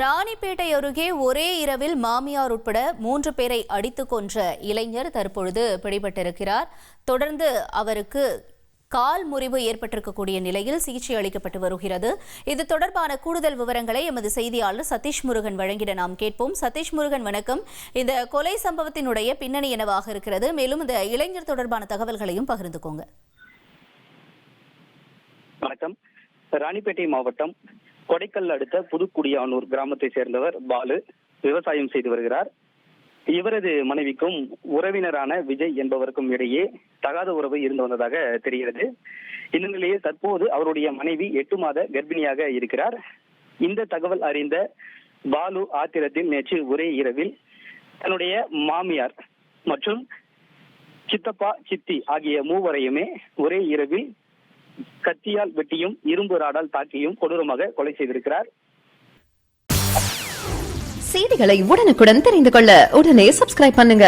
ராணிப்பேட்டை அருகே ஒரே இரவில் மாமியார் உட்பட 3 பேரை அடித்துக் கொன்ற இளைஞர் தற்பொழுது பிடிபட்டிருக்கிறார். தொடர்ந்து அவருக்கு கால் முறிவு ஏற்பட்டிருக்கக்கூடிய நிலையில் சிகிச்சை அளிக்கப்பட்டு வருகிறது. இது தொடர்பான கூடுதல் விவரங்களை எமது செய்தியாளர் சதீஷ் முருகன் வழங்கிட நாம் கேட்போம். சதீஷ் முருகன், வணக்கம். இந்த கொலை சம்பவத்தினுடைய பின்னணி என்னவாக இருக்கிறது? மேலும் இந்த இளைஞர் தொடர்பான தகவல்களையும் பகிர்ந்துக்கோங்க. வணக்கம். ராணிப்பேட்டை மாவட்டம் கொடைக்கல் அடுத்த புதுக்குடியானூர் கிராமத்தை சேர்ந்தவர் பாலு விவசாயம் செய்து வருகிறார். இவரது மனைவிக்கும் உறவினரான விஜய் என்பவருக்கும் இடையே தகாத உறவு இருந்து வந்ததாக தெரிகிறது. இந்த நிலையில் தற்போது அவருடைய மனைவி 8 மாத கர்ப்பிணியாக இருக்கிறார். இந்த தகவல் அறிந்த பாலு ஆத்திரத்தில் நேற்று ஒரே இரவில் தன்னுடைய மாமியார் மற்றும் சித்தப்பா சித்தி ஆகிய மூவரையுமே ஒரே இரவில் கத்தியால் வெட்டியும் இரும்பு ராடால் தாக்கியும் கொடூரமாக கொலை செய்திருக்கிறார். செய்திகளை உடனுக்குடன் தெரிந்து கொள்ள உடனே சப்ஸ்கிரைப் பண்ணுங்க.